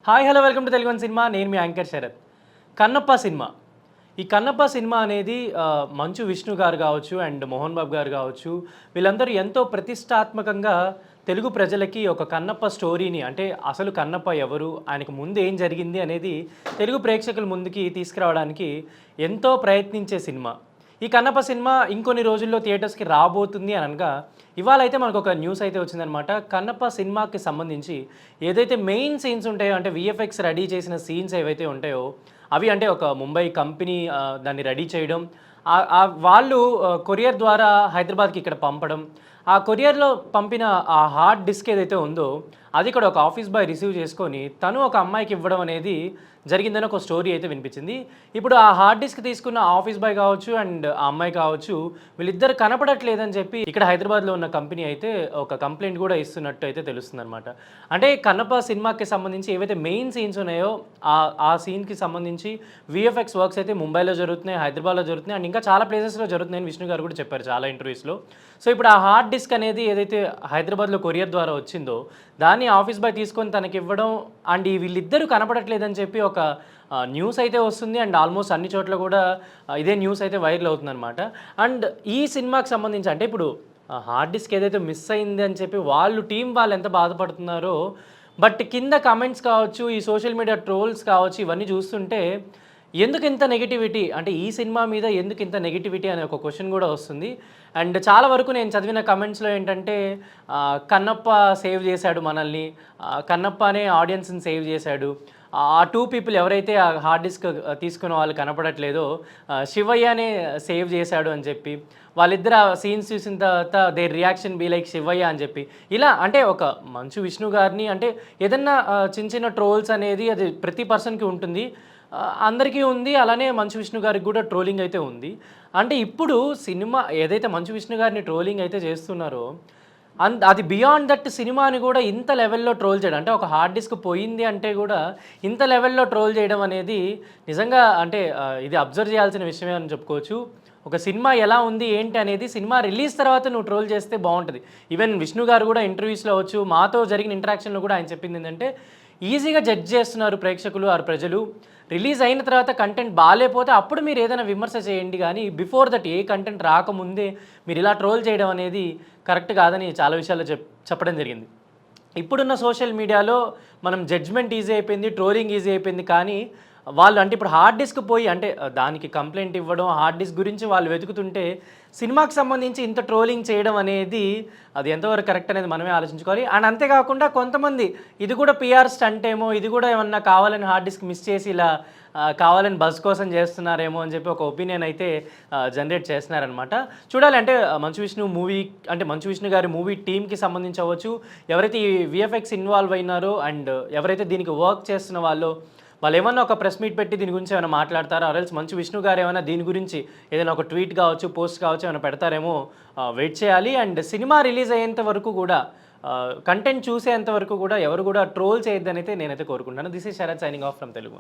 Hi hello welcome to Telugu one cinema. నేను మీ anchor Sarath. Kannappa cinema. ఈ Kannappa cinema అనేది మంచు విష్ణు గారు కావచ్చు అండ్ మోహన్ బాబు గారు కావచ్చు, వీళ్ళందరూ ఎంతో ప్రతిష్టాత్మకంగా తెలుగు ప్రజలకి ఒక కన్నప్ప స్టోరీని, అంటే అసలు కన్నప్ప ఎవరు, ఆయనకు ముందు ఏం జరిగింది అనేది తెలుగు ప్రేక్షకుల ముందుకి తీసుకురావడానికి ఎంతో ప్రయత్నించే సినిమా. ఈ కన్నప్ప సినిమా ఇంకొన్ని రోజుల్లో థియేటర్స్కి రాబోతుంది అని అనగా ఇవాళ అయితే మనకు ఒక న్యూస్ అయితే వచ్చిందనమాట. కన్నప్ప సినిమాకి సంబంధించి ఏదైతే మెయిన్ సీన్స్ ఉంటాయో, అంటే విఎఫ్ఎక్స్ రెడీ చేసిన సీన్స్ ఏవైతే ఉంటాయో అవి, అంటే ఒక ముంబై కంపెనీ దాన్ని రెడీ చేయడం, వాళ్ళు కొరియర్ ద్వారా హైదరాబాద్కి ఇక్కడ పంపడం, ఆ కొరియర్లో పంపిన ఆ హార్డ్ డిస్క్ ఏదైతే ఉందో అది ఇక్కడ ఒక ఆఫీస్ బాయ్ రిసీవ్ చేసుకొని తను ఒక అమ్మాయికి ఇవ్వడం అనేది జరిగిందని ఒక స్టోరీ అయితే వినిపించింది. ఇప్పుడు ఆ హార్డ్ డిస్క్ తీసుకున్న ఆఫీస్ బాయ్ కావచ్చు అండ్ ఆ అమ్మాయి కావచ్చు, వీళ్ళిద్దరు కనపడట్లేదని చెప్పి ఇక్కడ హైదరాబాద్లో ఉన్న కంపెనీ అయితే ఒక కంప్లైంట్ కూడా ఇస్తున్నట్టు అయితే తెలుస్తుంది అనమాట. అంటే కన్నప్ప సినిమాకి సంబంధించి ఏవైతే మెయిన్ సీన్స్ ఉన్నాయో ఆ సీన్కి సంబంధించి విఎఫ్ఎక్స్ వర్క్స్ అయితే ముంబైలో జరుగుతున్నాయి, హైదరాబాద్లో జరుగుతున్నాయి అండ్ ఇంకా చాలా ప్లేసెస్లో జరుగుతున్నాయని విష్ణు గారు కూడా చెప్పారు చాలా ఇంటర్వ్యూస్లో. సో ఇప్పుడు ఆ హార్డ్ డిస్క్ అనేది ఏదైతే హైదరాబాద్లో కొరియర్ ద్వారా వచ్చిందో దాన్ని ఆఫీస్ బాయ్ తీసుకొని తనకి ఇవ్వడం అండ్ వీళ్ళిద్దరూ కనపడట్లేదని చెప్పి ఒక న్యూస్ అయితే వస్తుంది అండ్ ఆల్మోస్ట్ అన్ని చోట్ల కూడా ఇదే న్యూస్ అయితే వైరల్ అవుతుందన్నమాట. అండ్ ఈ సినిమాకి సంబంధించి, అంటే ఇప్పుడు హార్డ్ డిస్క్ ఏదైతే మిస్ అయింది అని చెప్పి వాళ్ళు ఎంత బాధపడుతున్నారో, బట్ కింద కమెంట్స్ కావచ్చు, ఈ సోషల్ మీడియా ట్రోల్స్ కావచ్చు, ఇవన్నీ చూస్తుంటే ఎందుకు ఇంత నెగిటివిటీ, అంటే ఈ సినిమా మీద ఎందుకు ఇంత నెగిటివిటీ అనే ఒక క్వశ్చన్ కూడా వస్తుంది. అండ్ చాలా వరకు నేను చదివిన కమెంట్స్లో ఏంటంటే కన్నప్ప సేవ్ చేశాడు మనల్ని, కన్నప్ప అనే ఆడియన్స్ని సేవ్ చేశాడు, ఆ టూ పీపుల్ ఎవరైతే ఆ హార్డ్ డిస్క్ తీసుకున్న వాళ్ళు కనపడట్లేదో శివయ్యనే సేవ్ చేశాడు అని చెప్పి, వాళ్ళిద్దరు సీన్స్ చూసిన తర్వాత their reaction be like Shivayya అని చెప్పి, ఇలా అంటే ఒక మంచు విష్ణు గారిని, అంటే ఏదన్నా చిన్న చిన్న ట్రోల్స్ అనేది అది ప్రతి పర్సన్కి ఉంటుంది, అందరికీ ఉంది. అలానే మంచు విష్ణు గారికి కూడా ట్రోలింగ్ అయితే ఉంది. అంటే ఇప్పుడు సినిమా ఏదైతే మంచు విష్ణు గారిని ట్రోలింగ్ అయితే చేస్తున్నారో అది బియాండ్ దట్ సినిమాని కూడా ఇంత లెవెల్లో ట్రోల్ చేయడం, అంటే ఒక హార్డ్ డిస్క్ పోయింది అంటే కూడా ఇంత లెవెల్లో ట్రోల్ చేయడం అనేది నిజంగా అంటే ఇది అబ్జర్వ్ చేయాల్సిన విషయమే అని చెప్పుకోవచ్చు. ఒక సినిమా ఎలా ఉంది ఏంటి అనేది సినిమా రిలీజ్ తర్వాత నువ్వు ట్రోల్ చేస్తే బాగుంటుంది. ఈవెన్ విష్ణు గారు కూడా ఇంటర్వ్యూస్లో అవచ్చు, మాతో జరిగిన ఇంటరాక్షన్లో కూడా ఆయన చెప్పింది ఏంటంటే ఈజీగా జడ్జ్ చేస్తున్నారు ప్రేక్షకులు ఆరు ప్రజలు. రిలీజ్ అయిన తర్వాత కంటెంట్ బాగాలేకపోతే అప్పుడు మీరు ఏదైనా విమర్శ చేయండి, కానీ బిఫోర్ దట్ ఏ కంటెంట్ రాకముందే మీరు ఇలా ట్రోల్ చేయడం అనేది కరెక్ట్ కాదని చాలా విషయాల్లో చెప్పడం జరిగింది. ఇప్పుడున్న సోషల్ మీడియాలో మనం జడ్జ్మెంట్ ఈజీ అయిపోయింది, ట్రోలింగ్ ఈజీ అయిపోయింది, కానీ వాళ్ళు అంటే ఇప్పుడు హార్డ్ డిస్క్ పోయి, అంటే దానికి కంప్లైంట్ ఇవ్వడం, హార్డ్ డిస్క్ గురించి వాళ్ళు వెతుకుతుంటే సినిమాకి సంబంధించి ఇంత ట్రోలింగ్ చేయడం అనేది అది ఎంతవరకు కరెక్ట్ అనేది మనమే ఆలోచించుకోవాలి. అండ్ అంతేకాకుండా కొంతమంది ఇది కూడా పిఆర్ స్టంట్ ఏమో, ఇది కూడా ఏమన్నా కావాలని హార్డ్ డిస్క్ మిస్ చేసి ఇలా కావాలని బజ్ కోసం చేస్తున్నారేమో అని చెప్పి ఒక ఒపీనియన్ అయితే జనరేట్ చేస్తున్నారనమాట. చూడాలి, అంటే మంచు విష్ణు మూవీ, అంటే మంచు విష్ణు గారి మూవీ టీమ్కి సంబంధించి అవ్వచ్చు, ఎవరైతే ఈ విఎఫ్ఎక్స్ ఇన్వాల్వ్ అయినారో అండ్ ఎవరైతే దీనికి వర్క్ చేస్తున్న వాళ్ళు ఏమన్నా ఒక ప్రెస్ మీట్ పెట్టి దీని గురించి ఏమైనా మాట్లాడతారో, ఆర్ఎల్స్ మంచు విష్ణు గారు ఏమైనా దీని గురించి ఏదైనా ఒక ట్వీట్ కావచ్చు, పోస్ట్ కావచ్చు ఏమైనా పెడతారేమో వెయిట్ చేయాలి. అండ్ సినిమా రిలీజ్ అయ్యేంత వరకు కూడా కంటెంట్ చూసేంత వరకు కూడా ఎవరు కూడా ట్రోల్ చేయొద్దని అయితే నేనైతే కోరుకుంటాను. This is Sharath signing off from Telugu.